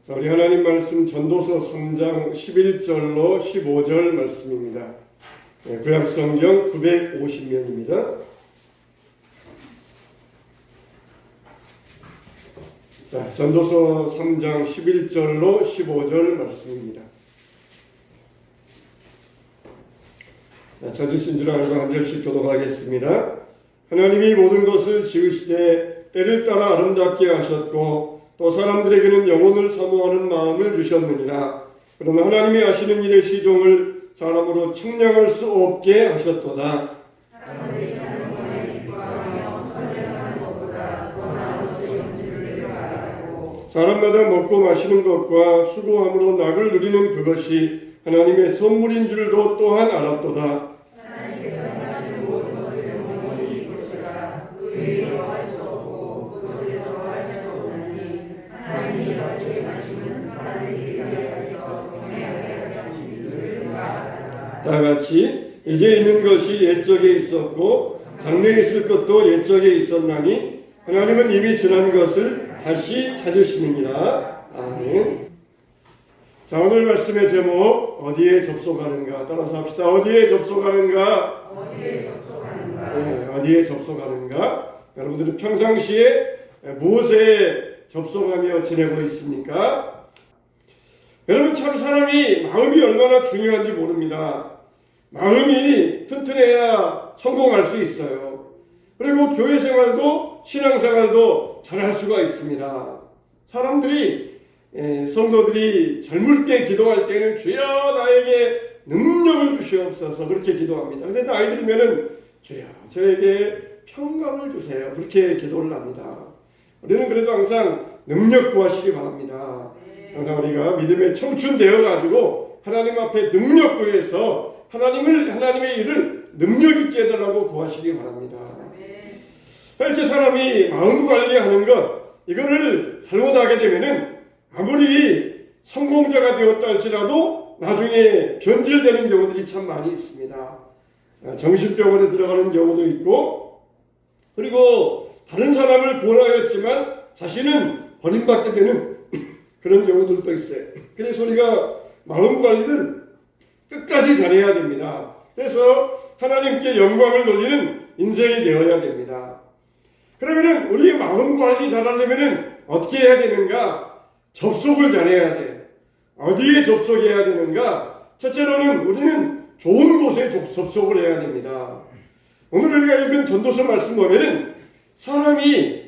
자, 우리 하나님 말씀 전도서 3장 11절로 15절 말씀입니다. 구약성경 950면입니다. 자, 전도서 3장 11절로 15절 말씀입니다. 찾으신 줄 알고 한 절씩 교독하겠습니다. 하나님이 모든 것을 지으시되 때를 따라 아름답게 하셨고 또 사람들에게는 영혼을 사모하는 마음을 주셨느니라. 그러나 하나님이 하시는 일의 시종을 사람으로 측량할 수 없게 하셨도다. 사람마다 먹고 마시는 것과 수고함으로 낙을 누리는 그것이 하나님의 선물인 줄도 또한 알았도다. 다같이 이제 있는 것이 옛적에 있었고 장래에 있을 것도 옛적에 있었나니 하나님은 이미 지난 것을 다시 찾으시느니라. 아멘. 자, 오늘 말씀의 제목 어디에 접속하는가 따라서 합시다. 어디에 접속하는가? 네, 어디에 접속하는가? 여러분들은 평상시에 무엇에 접속하며 지내고 있습니까? 여러분, 참 사람이 마음이 얼마나 중요한지 모릅니다. 마음이 튼튼해야 성공할 수 있어요. 그리고 교회 생활도 신앙생활도 잘할 수가 있습니다. 사람들이 성도들이 젊을 때 기도할 때는 주여 나에게 능력을 주시옵소서 그렇게 기도합니다. 그런데 나이 들면은 주여 저에게 평강을 주세요 그렇게 기도를 합니다. 우리는 그래도 항상 능력 구하시기 바랍니다. 항상 우리가 믿음의 청춘 되어가지고 하나님 앞에 능력 구해서 하나님의 일을 능력 있게 해달라고 구하시기 바랍니다. 이렇게 사람이 마음 관리하는 것 이거를 잘못하게 되면은 아무리 성공자가 되었다 할지라도 나중에 변질되는 경우들이 참 많이 있습니다. 정신병원에 들어가는 경우도 있고 그리고 다른 사람을 구원하였지만 자신은 버림받게 되는 그런 경우들도 있어요. 그래서 우리가 마음 관리를 끝까지 잘해야 됩니다. 그래서 하나님께 영광을 돌리는 인생이 되어야 됩니다. 그러면은 우리 마음 관리 잘하려면은 어떻게 해야 되는가? 접속을 잘해야 돼. 어디에 접속해야 되는가? 첫째로는 우리는 좋은 곳에 접속을 해야 됩니다. 오늘 우리가 읽은 전도서 말씀 보면은 사람이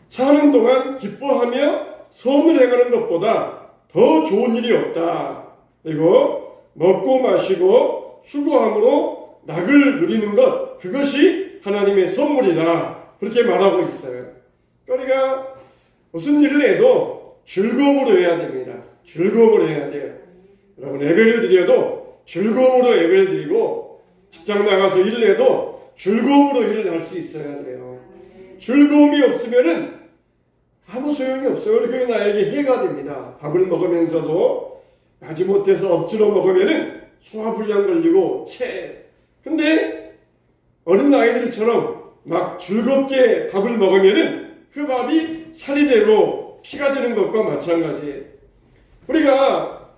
사는 동안 기뻐하며 선을 행하는 것보다 더 좋은 일이 없다. 그리고 먹고 마시고 수고함으로 낙을 누리는 것 그것이 하나님의 선물이다. 그렇게 말하고 있어요. 우리가 무슨 일을 해도 즐거움으로 해야 됩니다. 즐거움으로 해야 돼요. 여러분 예배를 드려도 즐거움으로 예배를 드리고 직장 나가서 일을 해도 즐거움으로 일을 할 수 있어야 돼요. 즐거움이 없으면은 아무 소용이 없어요. 그게 나에게 해가 됩니다. 밥을 먹으면서도 마지못해서 억지로 먹으면은 소화불량 걸리고 근데 어린 아이들처럼 막 즐겁게 밥을 먹으면은 그 밥이 살이 되고 피가 되는 것과 마찬가지예요. 우리가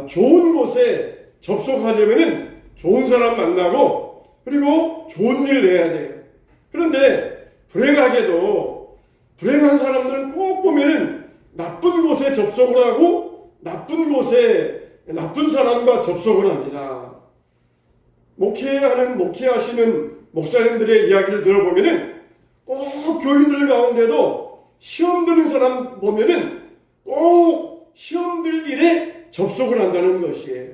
좋은 곳에 접속하려면은 좋은 사람 만나고 그리고 좋은 일을 해야 돼요. 그런데 불행하게도 불행한 사람들은 꼭 보면은 나쁜 곳에 접속을 하고 나쁜 곳에 나쁜 사람과 접속을 합니다. 목회하시는 목사님들의 이야기를 들어보면은 꼭 교인들 가운데도 시험 드는 사람 보면은 꼭 시험 들 일에 접속을 한다는 것이에요.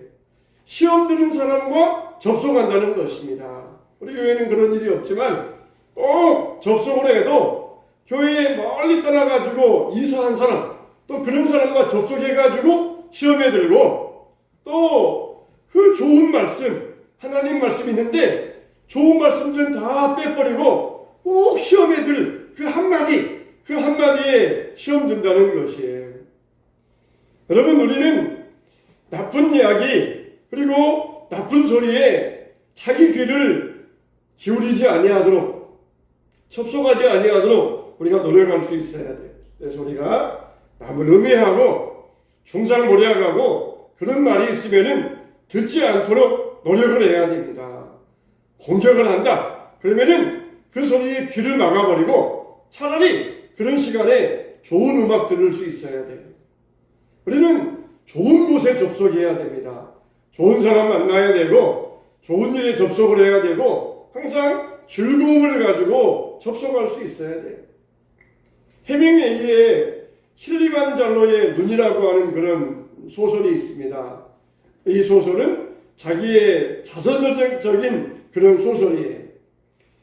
시험 드는 사람과 접속한다는 것입니다. 우리 교회는 그런 일이 없지만 꼭 접속을 해도 교회에 멀리 떠나가지고 이사한 사람 또 그런 사람과 접속해가지고 시험에 들고 또 그 좋은 말씀 하나님 말씀이 있는데 좋은 말씀들은 다 빼버리고 꼭 시험에 들 그 한마디에 시험 든다는 것이에요. 여러분 우리는 나쁜 이야기 그리고 나쁜 소리에 자기 귀를 기울이지 아니하도록 접속하지 아니하도록 우리가 노력할 수 있어야 돼요. 그래서 우리가 남을 음해하고 중상모략하고 그런 말이 있으면은 듣지 않도록 노력을 해야 됩니다. 공격을 한다. 그러면은 그 소리에 귀를 막아버리고 차라리 그런 시간에 좋은 음악 들을 수 있어야 돼요. 우리는 좋은 곳에 접속해야 됩니다. 좋은 사람 만나야 되고 좋은 일에 접속을 해야 되고 항상 즐거움을 가지고 접속할 수 있어야 돼요. 해밍웨이의 킬리만자로의 눈이라고 하는 그런 소설이 있습니다. 이 소설은 자기의 자서적인 그런 소설이에요.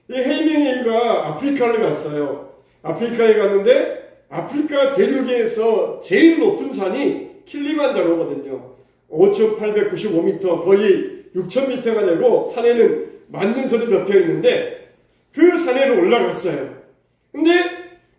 이 해밍웨이가 아프리카를 갔어요. 아프리카에 갔는데 아프리카 대륙에서 제일 높은 산이 킬리만자로거든요. 5,895m, 거의 6,000m가 되고 산에는 만년설이 덮여 있는데 그 산에를 올라갔어요. 근데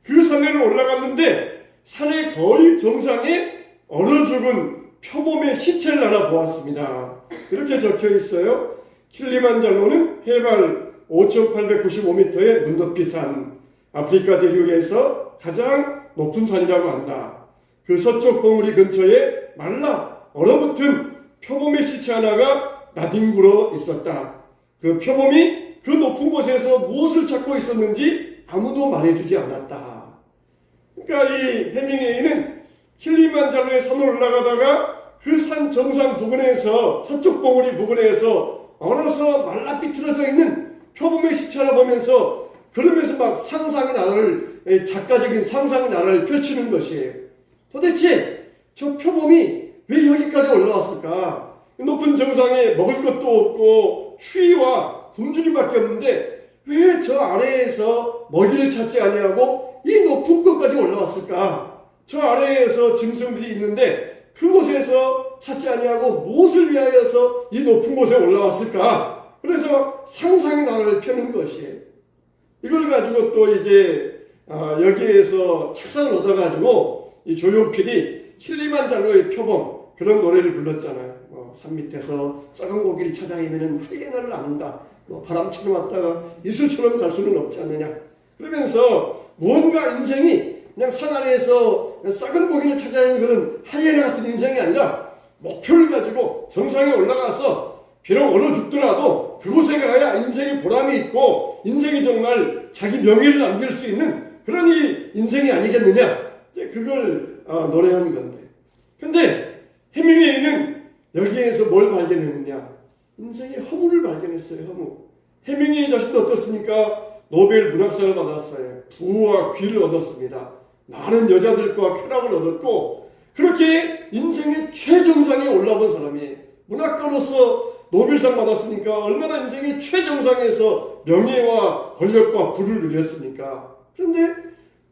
그 산에를 올라갔는데 산의 거의 정상에 얼어 죽은 표범의 시체를 알아보았습니다. 이렇게 적혀 있어요. 킬리만자로는 해발 5,895m의 눈높이 산, 아프리카 대륙에서 가장 높은 산이라고 한다. 그 서쪽 봉우리 근처에 말라 얼어붙은 표범의 시체 하나가 나뒹굴어 있었다. 그 표범이 그 높은 곳에서 무엇을 찾고 있었는지 아무도 말해주지 않았다. 그러니까 이 해밍웨이는 킬리만자로의 산을 올라가다가 그 산 정상 부근에서 서쪽 봉우리 부근에서 얼어서 말라 삐뚤어져 있는 표범의 시체를 보면서 그러면서 막 상상의 나라를, 작가적인 상상의 나라를 펼치는 것이에요. 도대체 저 표범이 왜 여기까지 올라왔을까? 높은 정상에 먹을 것도 없고 추위와 굶주림밖에 없는데 왜 저 아래에서 먹이를 찾지 아니하고 이 높은 곳까지 올라왔을까? 저 아래에서 짐승들이 있는데 그곳에서 찾지 아니하고 무엇을 위하여서 이 높은 곳에 올라왔을까? 그래서 상상의 나라를 펴는 것이에요. 이걸 가지고 또 이제 여기에서 착상을 얻어가지고 이 조용필이 킬리만자로의 표범 그런 노래를 불렀잖아요. 산 밑에서 썩은 고기를 찾아 헤매는 하이에나를 아는가. 바람처럼 왔다가 이슬처럼 갈 수는 없지 않느냐. 그러면서 무언가 인생이 그냥 산 아래에서 썩은 고기를 찾아 헤매는 그런 하이에나 같은 인생이 아니라 목표를 가지고 정상에 올라가서 비록 얼어 죽더라도 그곳에 가야 인생의 보람이 있고 인생이 정말 자기 명예를 남길 수 있는 그런 이 인생이 아니겠느냐. 이제 그걸 노래한 건데. 근데 해밍웨이는 여기에서 뭘 발견했느냐? 인생의 허무를 발견했어요. 허무. 해밍웨이 자신도 어떻습니까? 노벨 문학상을 받았어요. 부와 귀를 얻었습니다. 많은 여자들과 쾌락을 얻었고 그렇게 인생의 최정상에 올라온 사람이 문학가로서 노벨상 받았으니까 얼마나 인생의 최정상에서 명예와 권력과 부를 누렸습니까? 그런데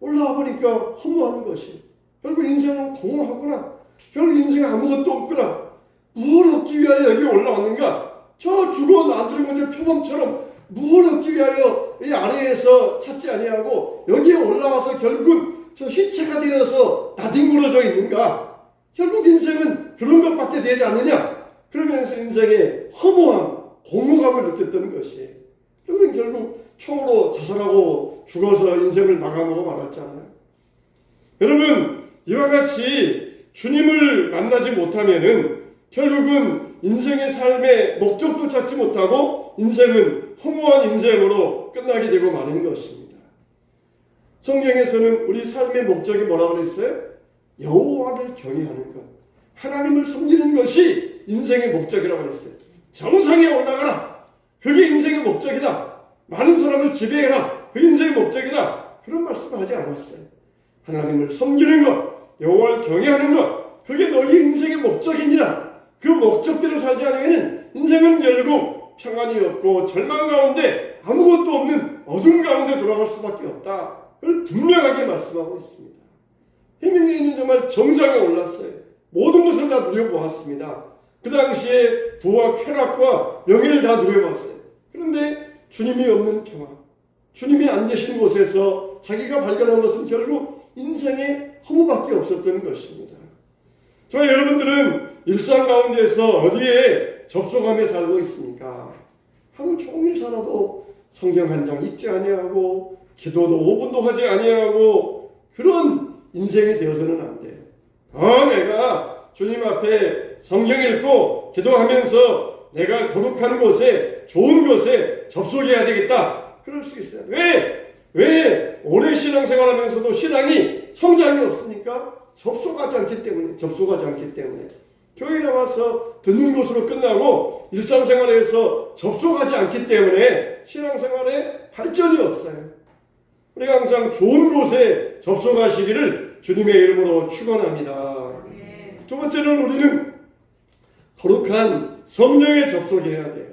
올라와 보니까 허무한 것이 결국 인생은 공허하구나. 결국 인생에 아무것도 없구나. 무엇을 얻기 위하여 여기 올라왔는가? 저 죽어 나들은 것의 표범처럼 무엇을 얻기 위하여 이 아래에서 찾지 아니하고 여기에 올라와서 결국 저 시체가 되어서 나뒹굴어져 있는가? 결국 인생은 그런 것밖에 되지 않느냐? 그러면서 인생의 허무함, 공허감을 느꼈던 것이에요. 결국 총으로 자살하고 죽어서 인생을 마감하고 말았잖아요. 여러분, 이와 같이 주님을 만나지 못하면은 결국은 인생의 삶의 목적도 찾지 못하고 인생은 허무한 인생으로 끝나게 되고 마는 것입니다. 성경에서는 우리 삶의 목적이 뭐라고 그랬어요? 여호와를 경외하는 것, 하나님을 섬기는 것이 인생의 목적이라고 그랬어요. 정상에 올라가라. 그게 인생의 목적이다. 많은 사람을 지배해라. 그게 인생의 목적이다. 그런 말씀을 하지 않았어요. 하나님을 섬기는 것, 여호와를 경외하는 것, 그게 너희 인생의 목적이니라. 그 목적대로 살지 않으면 인생은 결국 평안이 없고 절망 가운데 아무것도 없는 어둠 가운데 돌아갈 수밖에 없다. 그걸 분명하게 말씀하고 있습니다. 해밍웨이는 정말 정상에 올랐어요. 모든 것을 다 누려보았습니다. 그 당시에 부와 쾌락과 명예를 다 누려봤어요. 그런데 주님이 없는 평화, 주님이 안 계신 곳에서 자기가 발견한 것은 결국 인생의 허무밖에 없었던 것입니다. 저와 여러분들은 일상 가운데서 어디에 접속하며 살고 있습니까? 하루 종일 살아도 성경 한 장 읽지 아니하고 기도도 5분도 하지 아니하고 그런 인생이 되어서는 안 돼요. 내가 주님 앞에 성경 읽고 기도하면서 내가 거룩한 곳에 좋은 곳에 접속해야 되겠다. 그럴 수 있어요. 왜 오래 신앙생활하면서도 신앙이 성장이 없습니까? 접속하지 않기 때문에. 교회 나와서 듣는 것으로 끝나고 일상생활에서 접속하지 않기 때문에 신앙생활에 발전이 없어요. 우리가 항상 좋은 곳에 접속하시기를 주님의 이름으로 축원합니다. 두 번째는 우리는 거룩한 성령에 접속해야 돼요.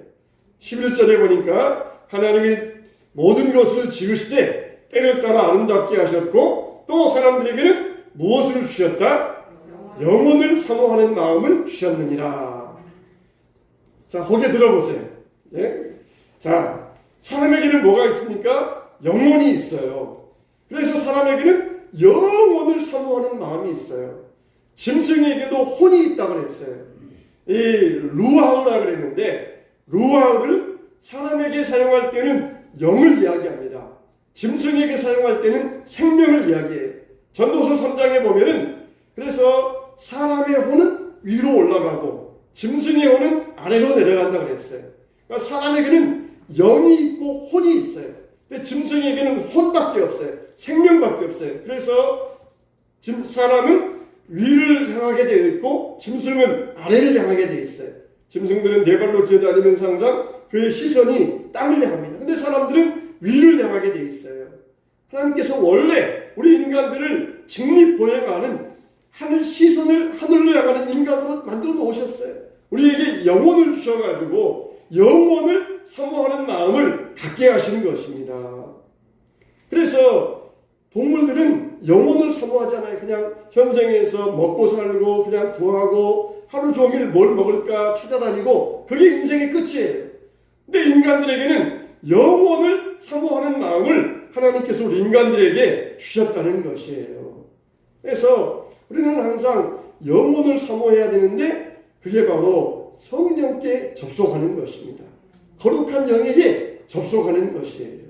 11절에 보니까 하나님이 모든 것을 지으시되 때를 따라 아름답게 하셨고 또 사람들에게는 무엇을 주셨다? 영혼을 사모하는 마음을 주셨느니라. 자, 거기에 들어보세요. 예? 자, 사람에게는 뭐가 있습니까? 영혼이 있어요. 그래서 사람에게는 영혼을 사모하는 마음이 있어요. 짐승에게도 혼이 있다고 그랬어요. 이 루아흐라 그랬는데 루아흐를 사람에게 사용할 때는 영을 이야기합니다. 짐승에게 사용할 때는 생명을 이야기해요. 전도서 3장에 보면은 그래서 사람의 혼은 위로 올라가고 짐승의 혼은 아래로 내려간다 그랬어요. 그러니까 사람에게는 영이 있고 혼이 있어요. 근데 짐승에게는 혼밖에 없어요. 생명밖에 없어요. 그래서 사람은 위를 향하게 되어 있고 짐승은 아래를 향하게 되어 있어요. 짐승들은 네 발로 기어다니면서 항상 그의 시선이 땅을 향합니다. 근데 사람들은 위를 향하게 되어 있어요. 하나님께서 원래 우리 인간들을 직립보행하는 하늘 시선을 하늘로 향하는 인간으로 만들어 놓으셨어요. 우리에게 영혼을 주셔가지고 영혼을 사모하는 마음을 갖게 하시는 것입니다. 그래서 동물들은 영혼을 사모하잖아요. 그냥 현생에서 먹고 살고 그냥 구하고 하루 종일 뭘 먹을까 찾아다니고 그게 인생의 끝이에요. 근데 인간들에게는 영혼을 사모하는 마음을 하나님께서 우리 인간들에게 주셨다는 것이에요. 그래서 우리는 항상 영혼을 사모해야 되는데 그게 바로 성령께 접속하는 것입니다. 거룩한 영에게 접속하는 것이에요.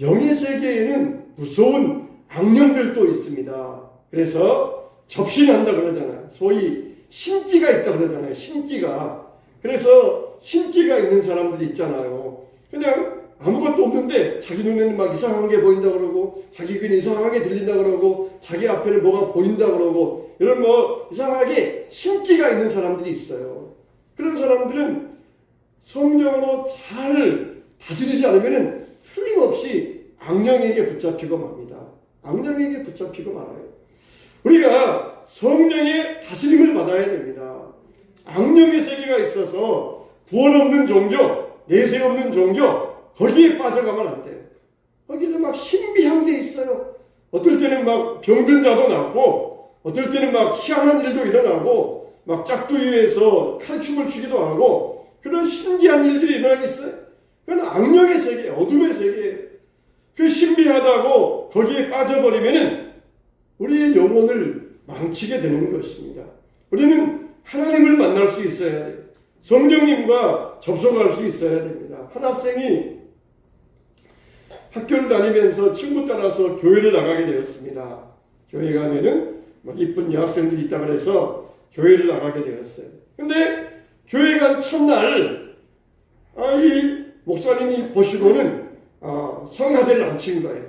영의 세계에는 무서운 악령들도 있습니다. 그래서 접신한다 그러잖아요. 소위 신기가 있다 그러잖아요. 신기가. 그래서 신기가 있는 사람들이 있잖아요. 그냥 아무것도 없는데 자기 눈에는 막 이상한 게 보인다 그러고 자기 귀는 이상하게 들린다 그러고 자기 앞에는 뭐가 보인다 그러고 이런 이상하게 신기가 있는 사람들이 있어요. 그런 사람들은 성령으로 잘 다스리지 않으면 틀림없이 악령에게 붙잡히고 맙니다. 악령에게 붙잡히고 말아요. 우리가 성령의 다스림을 받아야 됩니다. 악령의 세계가 있어서 구원 없는 종교, 내세 없는 종교 거기에 빠져가면 안 돼요. 거기도 막 신비한 게 있어요. 어떨 때는 막 병든 자도 낫고 어떨 때는 막 희한한 일도 일어나고 막 짝두기에서 칼춤을 추기도 하고 그런 신기한 일들이 일어나겠어요. 그건 악령의 세계, 어둠의 세계예요. 그 신비하다고 거기에 빠져버리면은 우리의 영혼을 망치게 되는 것입니다. 우리는 하나님을 만날 수 있어야 돼요. 성령님과 접속할 수 있어야 됩니다. 한 학생이 학교를 다니면서 친구 따라서 교회를 나가게 되었습니다. 교회 가면은 이쁜 여학생들이 있다 그래서 교회를 나가게 되었어요. 근데 교회 간 첫날 이 목사님이 보시고는 성가대를 안 친 거예요.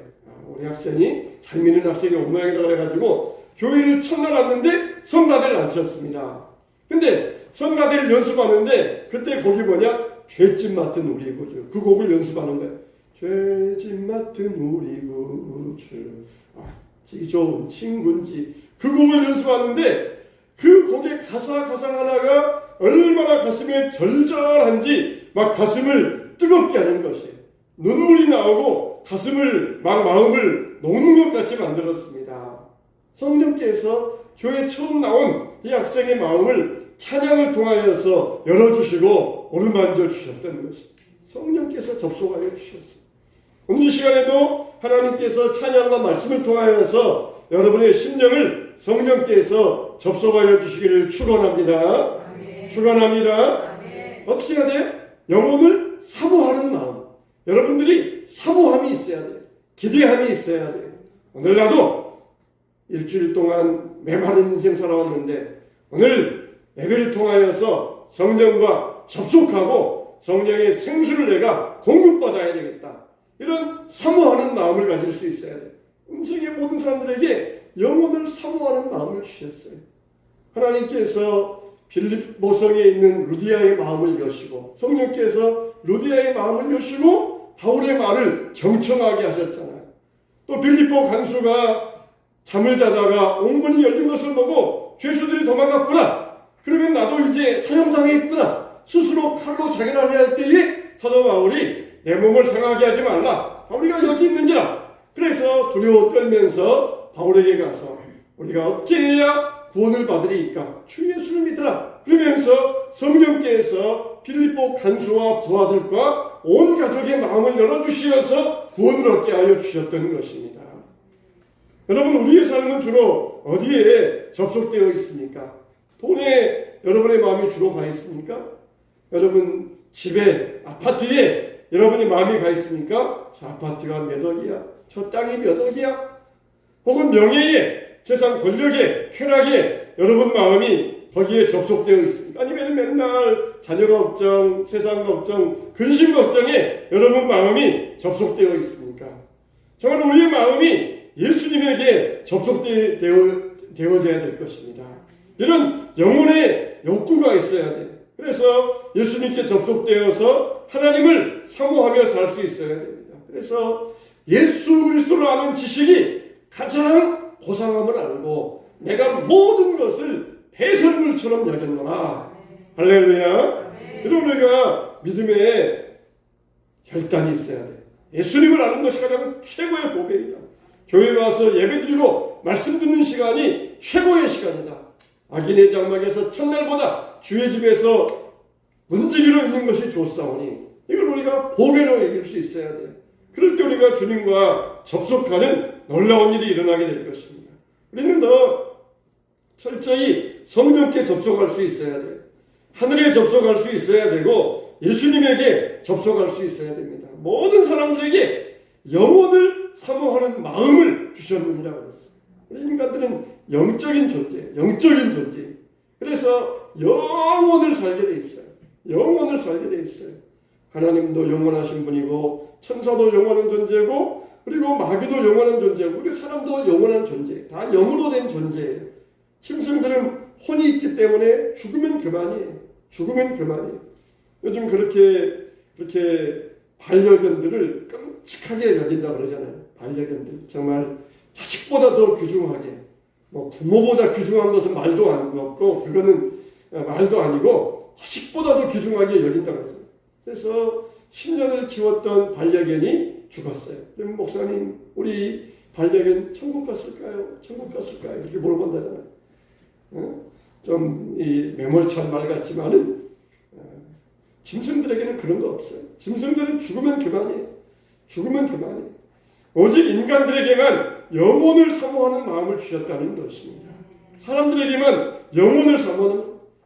우리 학생이 잘 믿는 학생이 엉망이다 그래가지고 교회를 첫날 왔는데 성가대를 안 쳤습니다. 근데 성가대를 연습하는데 그때 곡이 뭐냐? 죄짐 맡은 우리 구주. 그 곡을 연습하는 거예요. 죄짐 맡은 우리 구주. 이 좋은 친구인지. 그 곡을 연습하는데 그 곡의 가사 하나가 얼마나 가슴에 절절한지 막 가슴을 뜨겁게 하는 것이에요. 눈물이 나오고 가슴을 막 마음을 녹는 것 같이 만들었습니다. 성령께서 교회 처음 나온 이 학생의 마음을 찬양을 통하여서 열어주시고 어루만져 주셨다는 것입니다. 성령께서 접속하여 주셨습니다. 오늘 이 시간에도 하나님께서 찬양과 말씀을 통하여서 여러분의 심령을 성령께서 접속하여 주시기를 축원합니다. 축원합니다. 어떻게 해야 돼요? 영혼을 사모하는 마음. 여러분들이 사모함이 있어야 돼요. 기대함이 있어야 돼요. 오늘 나도 일주일 동안 메마른 인생 살아왔는데 오늘 예배를 통하여서 성령과 접속하고 성령의 생수를 내가 공급받아야 되겠다. 이런 사모하는 마음을 가질 수 있어야 돼. 인생의 모든 사람들에게 영혼을 사모하는 마음을 주셨어요. 하나님께서 빌립보성에 있는 루디아의 마음을 여시고 성령께서 루디아의 마음을 여시고 바울의 말을 경청하게 하셨잖아요. 또 빌립보 간수가 잠을 자다가 옥문이 열린 것을 보고 죄수들이 도망갔구나. 그러면 나도 이제 사형당했구나. 스스로 칼로 자결하려 할 때에 사도 바울이 내 몸을 상하게 하지 말라. 바울이가 여기 있느니라. 그래서 두려워 떨면서 바울에게 가서 우리가 어떻게 해야 구원을 받으리이까? 주 예수를 믿으라. 그러면서 성령께서 빌립보 간수와 부하들과 온 가족의 마음을 열어주시어서 구원을 얻게 하여 주셨던 것입니다. 여러분, 우리의 삶은 주로 어디에 접속되어 있습니까? 돈에 여러분의 마음이 주로 가 있습니까? 여러분 집에, 아파트에 여러분의 마음이 가 있습니까? 저 아파트가 몇 억이야? 저 땅이 몇 억이야? 혹은 명예에, 세상 권력에, 쾌락에 여러분 마음이 거기에 접속되어 있습니까? 아니면 맨날 자녀 걱정, 세상 걱정, 근심 걱정에 여러분 마음이 접속되어 있습니까? 정말 우리의 마음이 예수님에게 접속되어져야 될 것입니다. 이런 영혼의 욕구가 있어야 돼. 그래서 예수님께 접속되어서 하나님을 사모하며 살 수 있어야 됩니다. 그래서 예수 그리스도를 아는 지식이 가장 고상함을 알고 내가 모든 것을 배설물처럼 여겼노라. 할렐루야. 이런 우리가 믿음의 결단이 있어야 돼. 예수님을 아는 것이 가장 최고의 보배이다. 교회에 와서 예배드리고 말씀 듣는 시간이 최고의 시간이다. 악인의 장막에서 첫날보다 주의 집에서 문지기로 있는 것이 좋사오니 이걸 우리가 보배로 여길 수 있어야 돼. 그럴 때 우리가 주님과 접속하는 놀라운 일이 일어나게 될 것입니다. 우리는 더 철저히 성령께 접속할 수 있어야 돼. 하늘에 접속할 수 있어야 되고 예수님에게 접속할 수 있어야 됩니다. 모든 사람들에게 영혼을 사모하는 마음을 주셨느니라 그랬어요. 우리 인간들은 영적인 존재. 그래서 영원을 살게 돼 있어요. 영원을 살게 돼 있어요. 하나님도 영원하신 분이고 천사도 영원한 존재고 그리고 마귀도 영원한 존재고 우리 사람도 영원한 존재. 다 영으로 된 존재예요. 짐승들은 혼이 있기 때문에 죽으면 그만이에요. 죽으면 그만이에요. 요즘 그렇게 반려견들을 끔찍하게 여긴다고 그러잖아요. 반려견들. 정말 자식보다 더 귀중하게. 부모보다 귀중한 것은 말도 없고, 그거는 말도 아니고, 자식보다도 귀중하게 여긴다고 그러잖아요. 그래서 10년을 키웠던 반려견이 죽었어요. 그럼 목사님, 우리 반려견 천국 갔을까요? 천국 갔을까요? 이렇게 물어본다잖아요. 좀 매몰찬 말 같지만은, 짐승들에게는 그런 거 없어요. 짐승들은 죽으면 그만이에요. 죽으면 그만이에요. 오직 인간들에게만 영혼을 사모하는 마음을 주셨다는 것입니다. 사람들에게만 영혼을 사모하는,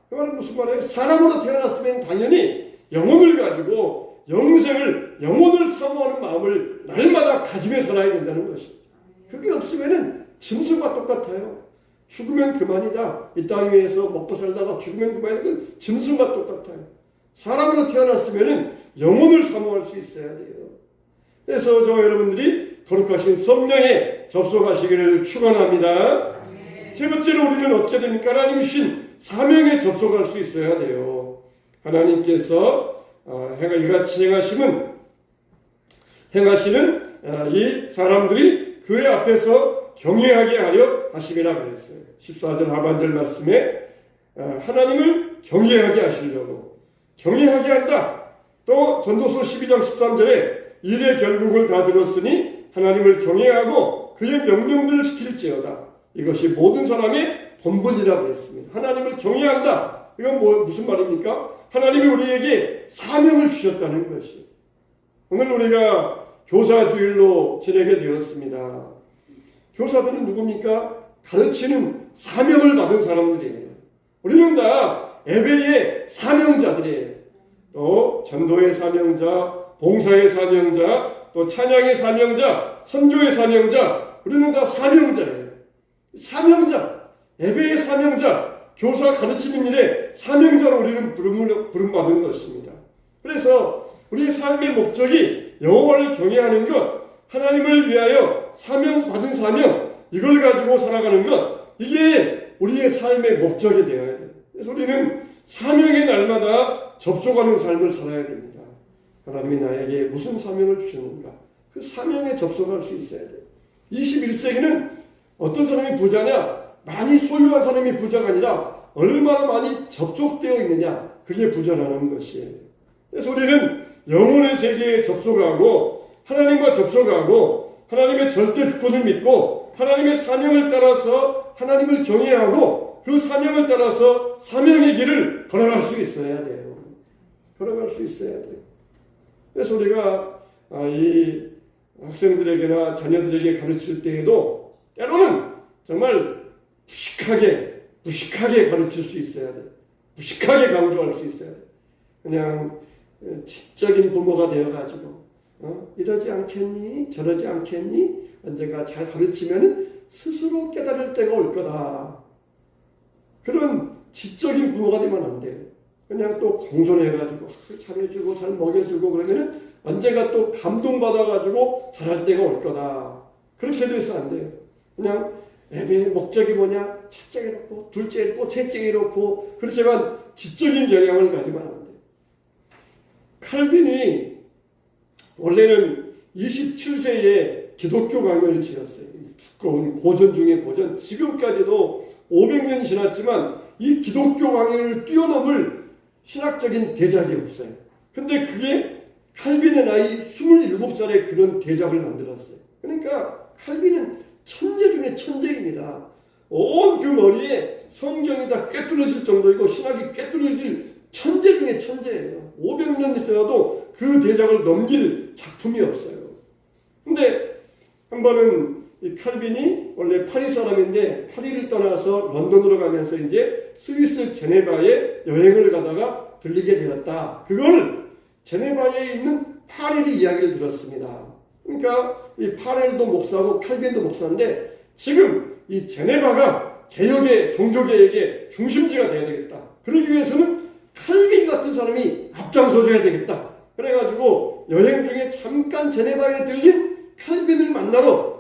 그 말은 무슨 말이에요? 사람으로 태어났으면 당연히 영혼을 가지고 영혼을 사모하는 마음을 날마다 가지며 살아야 된다는 것입니다. 그게 없으면은 짐승과 똑같아요. 죽으면 그만이다. 이 땅 위에서 먹고 살다가 죽으면 그만이다. 짐승과 똑같아요. 사람으로 태어났으면 영혼을 사모할 수 있어야 돼요. 그래서 저와 여러분들이 거룩하신 성령에 접속하시기를 축원합니다. 세 번째로 우리는 어떻게 됩니까? 하나님 주신 사명에 접속할 수 있어야 돼요. 하나님께서 이같이 행하시는 이 사람들이 그의 앞에서 경외하게 하려 하심이라 그랬어요. 14절 하반절 말씀에 하나님을 경외하게 하시려고 경외하게 한다. 또 전도서 12장 13절에 일의 결국을 다 들었으니 하나님을 경외하고 그의 명령들을 지킬지어다. 이것이 모든 사람의 본분이라고 했습니다. 하나님을 경외한다. 이건 무슨 말입니까? 하나님이 우리에게 사명을 주셨다는 것이에요. 오늘 우리가 교사주일로 지내게 되었습니다. 교사들은 누굽니까? 가르치는 사명을 받은 사람들이에요. 우리는 다 예배의 사명자들이에요. 또 전도의 사명자, 봉사의 사명자, 또 찬양의 사명자, 선교의 사명자, 우리는 다 사명자예요. 사명자, 예배의 사명자, 교사 가르치는 일에 사명자로 우리는 부름받은 것입니다. 그래서 우리의 삶의 목적이 여호와를 경외하는 것, 하나님을 위하여 사명받은 사명, 이걸 가지고 살아가는 것, 이게 우리의 삶의 목적이 되어야 돼요. 그래서 우리는 사명의 날마다 접속하는 삶을 살아야 됩니다. 하나님이 나에게 무슨 사명을 주셨는가? 그 사명에 접속할 수 있어야 돼요. 21세기는 어떤 사람이 부자냐? 많이 소유한 사람이 부자가 아니라 얼마나 많이 접촉되어 있느냐? 그게 부자라는 것이에요. 그래서 우리는 영혼의 세계에 접속하고 하나님과 접속하고 하나님의 절대 주권을 믿고 하나님의 사명을 따라서 하나님을 경외하고 그 사명을 따라서 사명의 길을 걸어갈 수 있어야 돼요. 걸어갈 수 있어야 돼요. 그래서 우리가 이 학생들에게나 자녀들에게 가르칠 때에도 때로는 정말 무식하게 가르칠 수 있어야 돼요. 무식하게 강조할 수 있어야 돼요. 그냥 지적인 부모가 되어가지고 이러지 않겠니? 저러지 않겠니? 언젠가 잘 가르치면 스스로 깨달을 때가 올 거다. 그런 지적인 부모가 되면 안 돼요. 그냥 또 공손해가지고 잘해주고 잘 먹여주고 그러면 언젠가 또 감동받아가지고 잘할 때가 올 거다. 그렇게 돼서 안 돼요. 그냥 예배의 목적이 뭐냐? 첫째에 놓고 둘째에 놓고 셋째에 놓고 그렇게만 지적인 경향을 가지면 안 돼요. 칼빈이 원래는 27세에 기독교 강요를 지었어요. 두꺼운 고전 중에 고전. 지금까지도 500년 지났지만 이 기독교 강요를 뛰어넘을 신학적인 대작이 없어요. 근데 그게 칼빈의 나이 27살에 그런 대작을 만들었어요. 그러니까 칼빈은 천재 중에 천재입니다. 온 그 머리에 성경이 다 꿰뚫어질 정도이고 신학이 꿰뚫어질 천재 중에 천재예요. 500년 지나도 그 대작을 넘길 작품이 없어요. 근데 한 번은 이 칼빈이 원래 파리 사람인데 파리를 떠나서 런던으로 가면서 이제 스위스 제네바에 여행을 가다가 들리게 되었다. 그걸 제네바에 있는 파렐이 이야기를 들었습니다. 그러니까 이 파렐도 목사고 칼빈도 목사인데 지금 이 제네바가 개혁의 종교개혁의 중심지가 되어야 되겠다. 그러기 위해서는 칼빈 같은 사람이 앞장서줘야 되겠다. 그래가지고 여행 중에 잠깐 제네바에 들린 칼빈을 만나러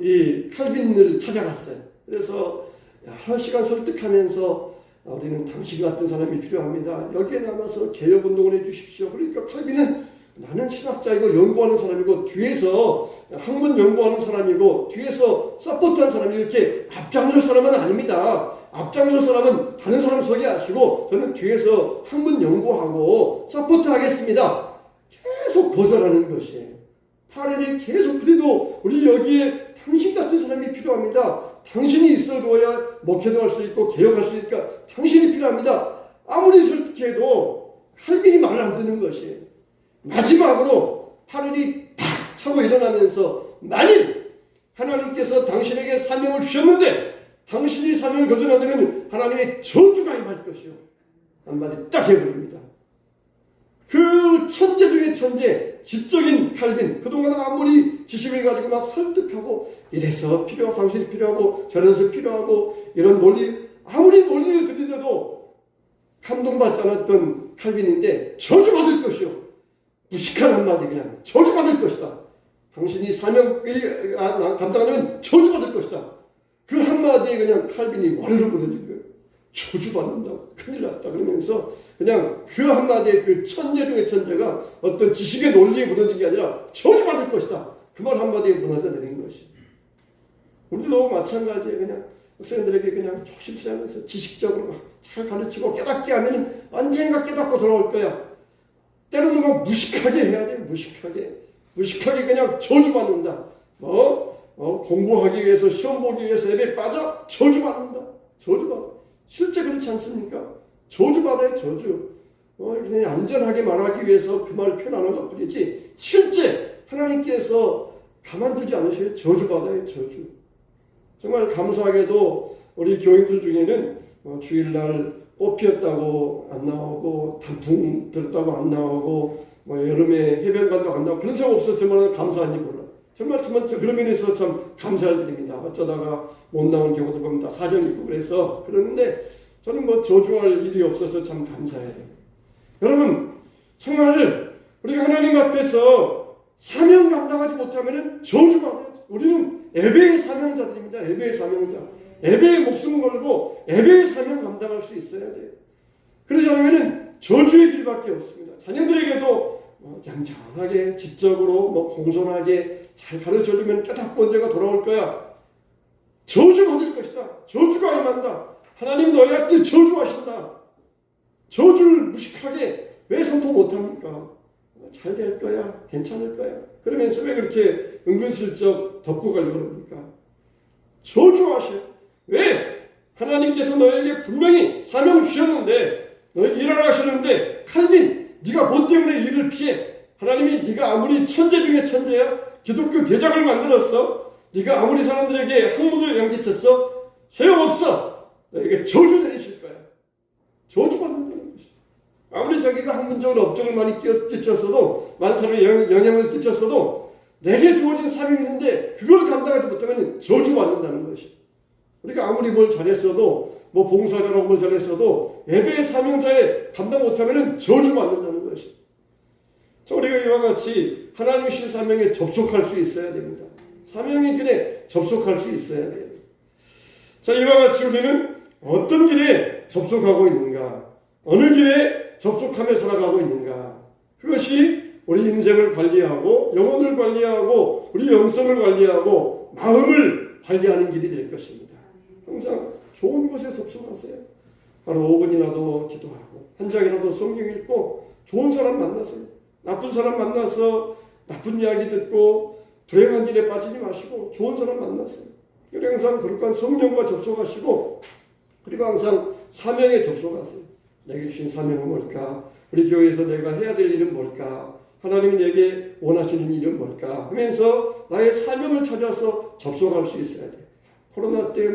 이 칼빈을 찾아갔어요. 그래서 한 시간 설득하면서 우리는 당신 같은 사람이 필요합니다. 여기에 남아서 개혁운동을 해주십시오. 그러니까 칼빈은 나는 신학자이고 연구하는 사람이고 뒤에서 학문 연구하는 사람이고 뒤에서 서포트한 사람이 이렇게 앞장설 사람은 아닙니다. 앞장설 사람은 다른 사람 소개하시고 저는 뒤에서 학문 연구하고 서포트하겠습니다. 계속 거절하는 것이에요. 파렐이 계속 그래도 우리 여기에 당신 같은 사람이 필요합니다. 당신이 있어줘야 목회도 할 수 있고 개혁할 수 있으니까 당신이 필요합니다. 아무리 설득해도 칼빈이 말을 안 듣는 것이에요. 마지막으로 파렐이 팍 차고 일어나면서 만일 하나님께서 당신에게 사명을 주셨는데 당신이 사명을 거절하면 하나님의 저주가 임할 것이요. 한마디 딱 해버립니다. 그 천재 중에 천재, 지적인 칼빈, 그동안 아무리 지식을 가지고 막 설득하고 이래서 필요하고 당신이 필요하고 저래서 필요하고 이런 논리, 아무리 논리를 들이대도 감동받지 않았던 칼빈인데 저주받을 것이요. 무식한 한마디 그냥 저주받을 것이다. 당신이 사명을 감당하려면 저주받을 것이다. 그 한마디에 그냥 칼빈이 와르르 무너진 거예요. 저주받는다고 큰일 났다 그러면서 그냥 그 한마디에 그 천재 중의 천재가 어떤 지식의 논리에 무너진 게 아니라 저주받을 것이다. 그 말 한마디에 무너져 내린 것이. 우리도 마찬가지에 그냥 학생들에게 그냥 조심스레하면서 지식적으로 잘 가르치고 깨닫게 하면 언젠가 깨닫고 돌아올 거야. 때로는 막 무식하게 해야 돼. 무식하게 그냥 저주받는다. 공부하기 위해서 시험 보기 위해서 예배 빠져 저주받는다. 저주받아. 실제 그렇지 않습니까? 저주받아요. 저주. 그냥 안전하게 말하기 위해서 그 말을 표현하는 것 뿐이지 실제 하나님께서 가만두지 않으셔요. 저주받아요. 저주. 정말 감사하게도 우리 교인들 중에는 주일날 꽃 피었다고 안 나오고 단풍 들었다고 안 나오고 여름에 해변가도 안 나오고 그런 사람 없어서 정말 감사한지 몰라. 정말 그런 면에서 참 감사를 드립니다. 어쩌다가 못 나온 경우도 보면 다 사정이 있고 그래서 그러는데 저는 뭐 저주할 일이 없어서 참 감사해요. 여러분 정말 우리가 하나님 앞에서 사명 감당하지 못하면 저주받아요. 우리는 예배의 사명자들입니다. 예배의 사명자. 예배의 목숨 걸고 예배의 사명 감당할 수 있어야 돼요. 그러지 않으면 저주의 길밖에 없습니다. 자녀들에게도 양장하게 지적으로 공손하게 잘 가르쳐주면 깨닫고 언제가 돌아올 거야. 저주받을 것이다. 저주가 임한다. 하나님 너희한테 저주하신다. 저주를 무식하게 왜 선포 못합니까? 잘 될 거야. 괜찮을 거야. 그러면서 왜 그렇게 은근슬쩍 덮고 가려고 그럽니까? 저주하셔. 왜? 하나님께서 너에게 분명히 사명 주셨는데 너에게 일하라 하셨는데 칼빈 네가 뭐 때문에 일을 피해? 하나님이 네가 아무리 천재 중에 천재야? 기독교 대작을 만들었어? 네가 아무리 사람들에게 학문을 양기쳤어? 소용없어. 너에게 저주 내리실 거야. 저주받는다는 것이. 아무리 자기가 학문적으로 업적을 많이 끼쳤어도 많은 사람에 영향을 끼쳤어도 내게 주어진 사명이 있는데 그걸 감당하지 못하면 저주받는다는 것이. 우리가 아무리 뭘 잘했어도 뭐 봉사자라고 뭘 잘했어도 예배의 사명자에 감당 못하면 저주받는다는 것이. 우리가 이와 같이 하나님의 사명에 접속할 수 있어야 됩니다. 사명의 길에 접속할 수 있어야 돼요. 자, 이와 같이 우리는 어떤 길에 접속하고 있는가? 어느 길에 접속하며 살아가고 있는가? 그것이 우리 인생을 관리하고 영혼을 관리하고 우리 영성을 관리하고 마음을 관리하는 길이 될 것입니다. 항상 좋은 곳에 접속하세요. 하루 5분이라도 기도하고 한 장이라도 성경 읽고 좋은 사람 만나세요. 나쁜 사람 만나서 나쁜 이야기 듣고 불행한 일에 빠지지 마시고 좋은 사람 만나세요. 그리고 항상 그러니까 성령과 접속하시고 그리고 항상 사명에 접속하세요. 내게 주신 사명은 뭘까? 우리 교회에서 내가 해야 될 일은 뭘까? 하나님이 내게 원하시는 일은 뭘까? 하면서 나의 사명을 찾아서 접속할 수 있어야 돼. 코로나 때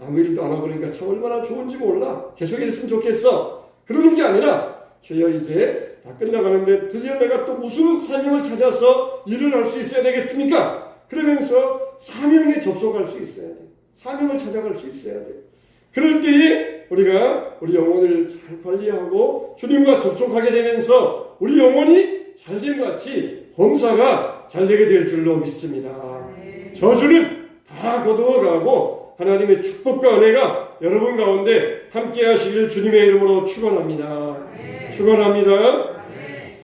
아무 일도 안 하고 그러니까 참 얼마나 좋은지 몰라. 계속 있으면 좋겠어. 그러는 게 아니라 주여 이제 다 끝나가는데 드디어 내가 또 무슨 사명을 찾아서 일을 할 수 있어야 되겠습니까? 그러면서 사명에 접속할 수 있어야 돼. 사명을 찾아갈 수 있어야 돼. 그럴 때에 우리가 우리 영혼을 잘 관리하고 주님과 접속하게 되면서 우리 영혼이 잘된 것 같이 범사가 잘되게 될 줄로 믿습니다. 저주는 다 거두어가고 하나님의 축복과 은혜가 여러분 가운데 함께 하시길 주님의 이름으로 축원합니다. 축원합니다.